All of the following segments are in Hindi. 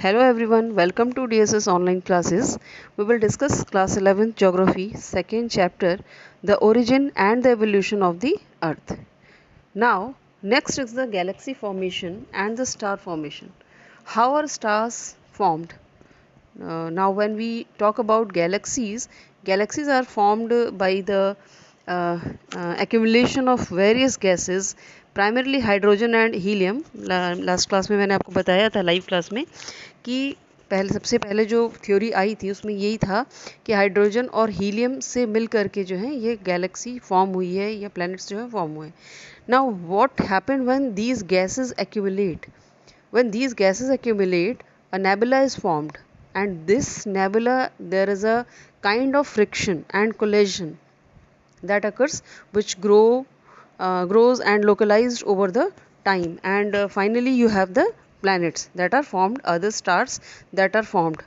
Hello everyone, welcome to DSS online classes. We will discuss class 11th geography, second chapter, the origin and the evolution of the earth. Now, next is the galaxy formation and the star formation. How are stars formed? Now when we talk about galaxies, galaxies are formed by the uh, accumulation of various gases, primarily hydrogen and helium. Last class में मैंने आपको बताया था लाइव क्लास में कि सबसे पहले जो थ्योरी आई थी उसमें यही था कि हाइड्रोजन और हीलियम से मिल करके जो है ये गैलेक्सी फॉर्म हुई है या प्लैनेट्स जो है फॉर्म हुए. Now what happened when these gases accumulate? When these gases accumulate, a nebula is formed, and this nebula there is a kind of friction and collision that occurs, which grows and localized over the time, and finally you have the planets that are formed, other stars that are formed.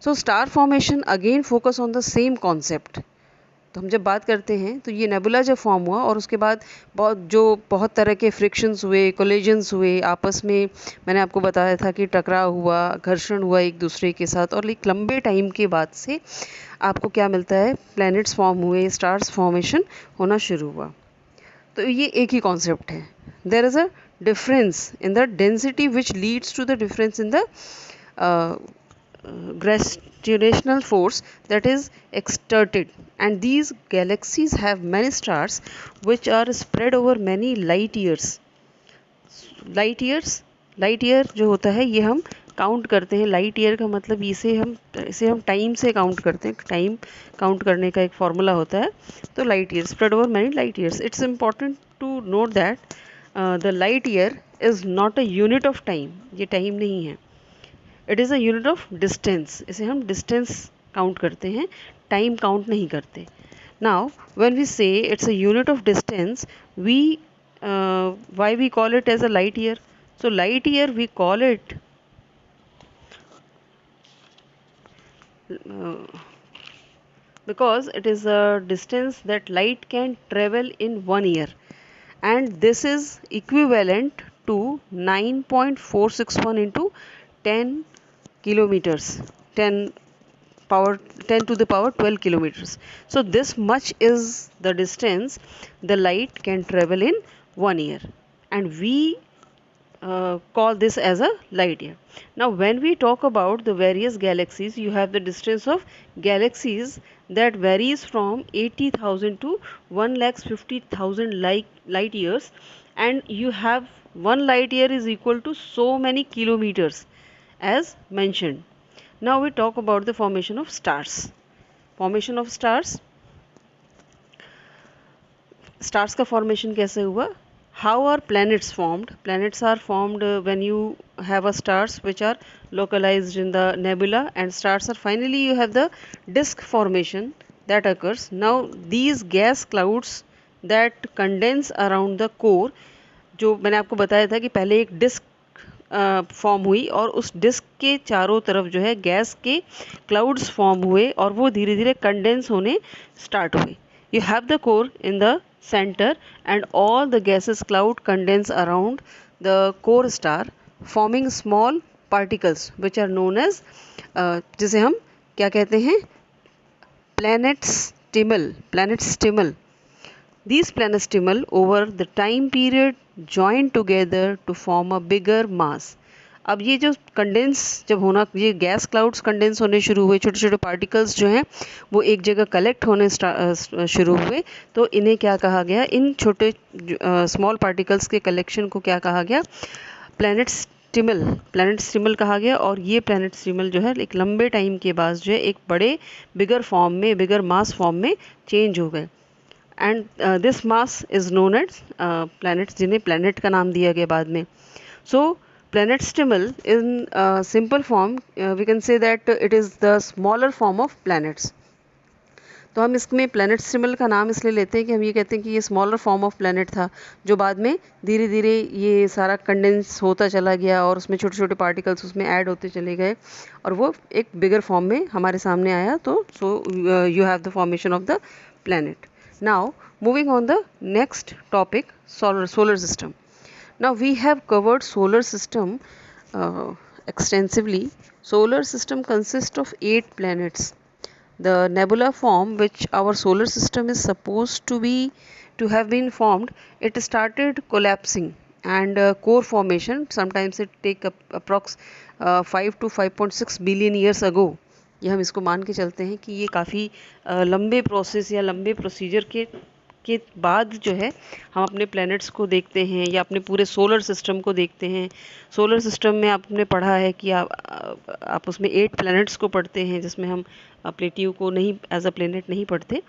So star formation again focus on the same concept. तो हम जब बात करते हैं तो ये नेबुला जब फॉर्म हुआ और उसके बाद बहुत तरह के फ्रिक्शंस हुए, कोलिजन्स हुए आपस में. मैंने आपको बताया था कि टकराव हुआ, घर्षण हुआ एक दूसरे के साथ, और एक लंबे टाइम के बाद से आपको क्या मिलता है, प्लैनेट्स फॉर्म हुए, स्टार्स फॉर्मेशन होना शुरू हुआ. तो ये एक ही कॉन्सेप्ट है. There is a difference in the density which leads to the difference in the gravitational force that is exerted, and these galaxies have many stars which are spread over many light years. Light year जो होता है ये हम काउंट करते हैं. लाइट ईयर का मतलब इसे हम टाइम से काउंट करते हैं. टाइम काउंट करने का एक फॉर्मूला होता है. तो light year spread over many light years. It's important to note that the light year is not a unit of time. ये टाइम नहीं है. It is a unit of distance. इसे हम डिस्टेंस काउंट करते हैं, टाइम काउंट नहीं करते. Now when we say it's a unit of distance, we why we call it as a light year? So light year we call it because it is a distance that light can travel in 1 year, and this is equivalent to 9.461 into 10 kilometers, 10 power 10 to the power 12 kilometers. So this much is the distance the light can travel in 1 year, and we call this as a light year. Now when we talk about the various galaxies, you have the distance of galaxies that varies from 80,000 to 1,50,000 light years, and you have one light year is equal to so many kilometers as mentioned. Now we talk about the formation of stars. Formation of stars. Stars का formation कैसे हुआ? How are planets formed? Planets are formed when you have a stars which are localized in the nebula, and stars are finally you have the disk formation that occurs. Now these gas clouds that condense around the core, जो मैंने आपको बताया था कि पहले एक डिस्क फॉर्म हुई और उस डिस्क के चारों तरफ जो है गैस के क्लाउड्स फॉर्म हुए और वो धीरे धीरे कंडेंस होने स्टार्ट हुए. You have the core in the center, and all the gases cloud condense around the core star, forming small particles which are known as जिसे हम क्या कहते हैं, planetstimel. These planetstimel over the time period join together to form a bigger mass. अब ये जो कंडेंस जब होना, ये गैस क्लाउड्स कंडेंस होने शुरू हुए, छोटे छोटे पार्टिकल्स जो हैं वो एक जगह कलेक्ट होने शुरू हुए, तो इन्हें क्या कहा गया, इन छोटे स्मॉल पार्टिकल्स के कलेक्शन को क्या कहा गया, प्लैनेटस्टिमल कहा गया. और ये प्लैनेटस्टिमल जो है एक लंबे टाइम के बाद जो है एक बड़े बिगर फॉर्म में, बिगर मास फॉर्म में चेंज हो गए. And this mass is known as planets, जिन्हें प्लैनेट का नाम दिया गया बाद में. सो planetstimel in simple form we can say that it is the smaller form of planets. तो हम इसमें planetstimel का नाम इसलिए लेते हैं कि हम ये कहते हैं कि ये स्मॉलर फॉर्म ऑफ प्लैनेट था, जो बाद में धीरे धीरे ये सारा कंडेंस होता चला गया और उसमें छोटे छोटे पार्टिकल्स उसमें ऐड होते चले गए और वो एक बिगर फॉर्म में हमारे सामने आया. तो so you have the formation of the planet. Now moving on the next topic, solar system. Now we have covered solar system extensively, solar system consists of 8 planets. The nebula form which our solar system is supposed to have been formed, it started collapsing, and core formation sometimes it take approx 5 to 5.6 billion years ago. ये हम इसको मान के चलते हैं कि ये काफ़ी लंबे प्रोसेस या लंबे प्रोसीजर के बाद जो है हम अपने प्लैनेट्स को देखते हैं या अपने पूरे सोलर सिस्टम को देखते हैं। सोलर सिस्टम में आपने पढ़ा है कि आप उसमें 8 प्लैनेट्स को पढ़ते हैं, जिसमें हम प्लेट्यू को नहीं एज अ प्लैनेट नहीं पढ़ते।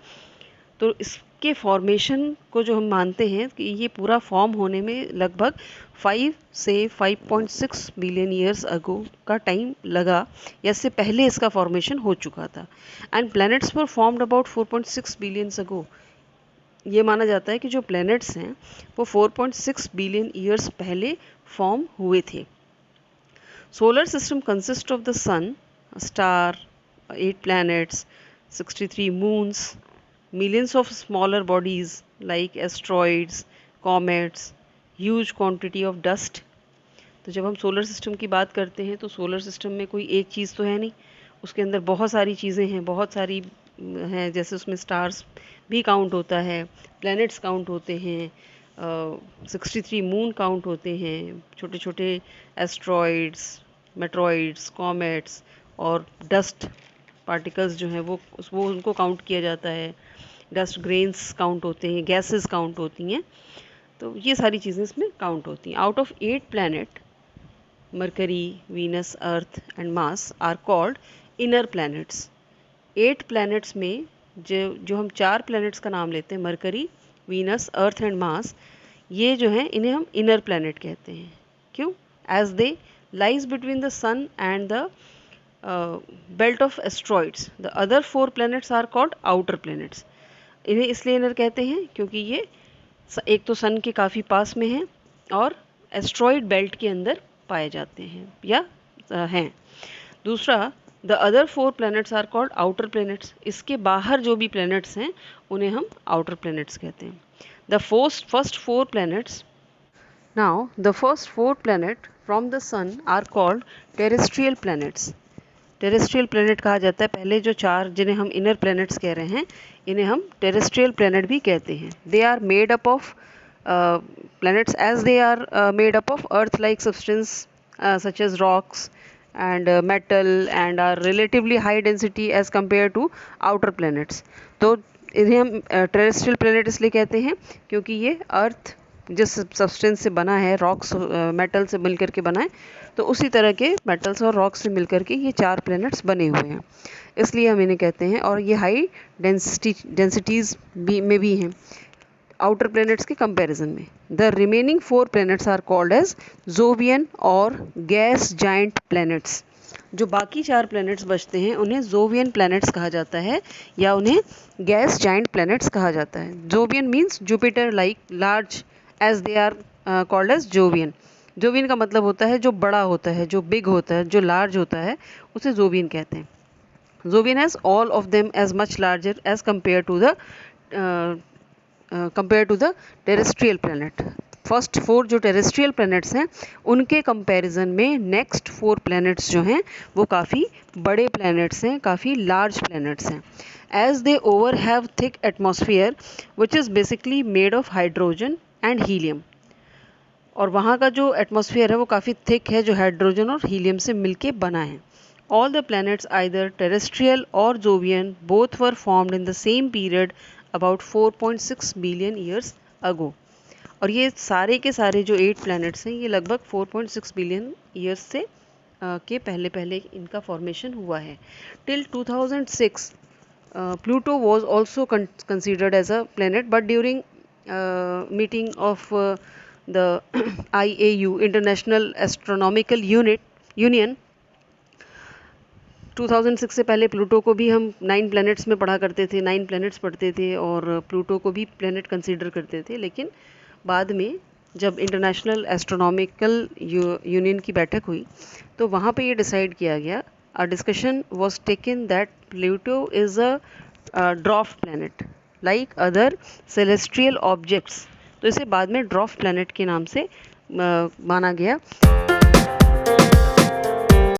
तो इसके फॉर्मेशन को जो हम मानते हैं कि ये पूरा फॉर्म होने में लगभग 5 से 5.6 बिलियन ईयर्स अगो का टाइम लगा, या इससे पहले इसका फॉर्मेशन हो चुका था। And planets were formed about 4.6 billion ago. ये माना जाता है कि जो प्लैनेट्स हैं वो 4.6 बिलियन ईयर्स पहले फॉर्म हुए थे। Solar system consist of the sun, star, 8 planets, 63 moons, millions of smaller bodies like asteroids, comets, huge quantity of dust। तो जब हम सोलर सिस्टम की बात करते हैं तो सोलर सिस्टम में कोई एक चीज़ तो है नहीं, उसके अंदर बहुत सारी चीज़ें हैं, बहुत सारी हैं। जैसे उसमें स्टार्स भी काउंट होता है, प्लैनेट्स काउंट होते हैं, 63 मून काउंट होते हैं, छोटे छोटे एस्ट्रॉइड्स, मेट्रॉइड्स, कॉमेट्स और डस्ट पार्टिकल्स जो हैं वो उनको काउंट किया जाता है। डस्ट ग्रेन्स काउंट होते हैं, गैसेस काउंट होती हैं। तो ये सारी चीज़ें इसमें काउंट होती हैं। Out of 8 planet, Mercury, Venus, Earth and Mars are called inner planets. 8 planets में जो हम 4 प्लैनेट्स का नाम लेते हैं, Mercury, Venus, Earth and Mars, ये जो हैं इन्हें हम इनर प्लैनेट कहते हैं। क्यों? As they lies between the sun and the belt of asteroids. The other 4 planets are called outer planets. इन्हें इसलिए इनर कहते हैं क्योंकि ये एक तो सन के काफ़ी पास में हैं और एस्ट्रॉइड बेल्ट के अंदर पाए जाते हैं या हैं। दूसरा, the other 4 planets are called outer planets. इसके बाहर जो भी प्लैनेट्स हैं उन्हें हम आउटर प्लैनेट्स कहते हैं। The first 4 planets, now the first 4 planet from the sun are called terrestrial planets. Terrestrial planet कहा जाता है। पहले जो 4 जिन्हें हम इनर प्लैनेट्स कह रहे हैं, इन्हें हम टेरेस्ट्रियल प्लैनेट भी कहते हैं। They are made up of planets as they are made up of earth like substance such as rocks and metal and are relatively high density as compared to outer planets। तो इन्हें हम टेरेस्ट्रियल प्लैनेट इसलिए कहते हैं क्योंकि ये अर्थ जिस सब्सटेंस से बना है, रॉक्स मेटल से मिलकर के बना है, तो उसी तरह के मेटल्स और रॉक्स से मिलकर के ये 4 प्लैनेट्स बने हुए हैं, इसलिए हम इन्हें कहते हैं। और ये हाई डेंसिटीज़ में भी हैं आउटर प्लैनेट्स के कंपैरिजन में। The remaining 4 planets are called as Jovian और गैस जाइंट प्लैनेट्स। जो बाकी 4 प्लैनेट्स बचते हैं उन्हें जोवियन प्लैनेट्स कहा जाता है या उन्हें गैस जाइंट प्लैनेट्स कहा जाता है। Jovian means Jupiter like large, as they are called as Jovian. Jovian का मतलब होता है जो बड़ा होता है, जो बिग होता है, जो लार्ज होता है, उसे जोवियन कहते हैं। Jovian has all of them as much larger as compare to the terrestrial planet. First 4 जो टेरेस्ट्रियल प्लैनेट्स हैं उनके कंपैरिजन में नेक्स्ट 4 प्लैनेट्स जो हैं वो काफ़ी बड़े प्लैनेट्स हैं, काफ़ी लार्ज प्लैनेट्स हैं। As they over have thick atmosphere which is basically made of hydrogen and helium. और वहाँ का जो एटमॉस्फेयर है वो काफ़ी थिक है, जो हाइड्रोजन और हीलियम से मिलके बना है। All the planets either terrestrial और Jovian both were formed in the same period about 4.6 billion years ago. और ये सारे के सारे जो 8 प्लैनेट्स हैं ये लगभग 4.6 बिलियन ईयर्स से के पहले इनका फॉर्मेशन हुआ है। Till 2006 Pluto was also considered as a planet, but during meeting of the IAU international astronomical union 2006 से पहले प्लूटो को भी हम 9 प्लैनेट्स में पढ़ा करते थे, 9 प्लैनेट्स पढ़ते थे और प्लूटो को भी प्लैनेट कंसीडर करते थे। लेकिन बाद में जब इंटरनेशनल एस्ट्रोनॉमिकल यूनियन की बैठक हुई तो वहाँ पे ये डिसाइड किया गया, a discussion was taken that Pluto is a dwarf planet like other celestial objects. तो इसे बाद में ड्वार्फ प्लैनेट के नाम से माना गया।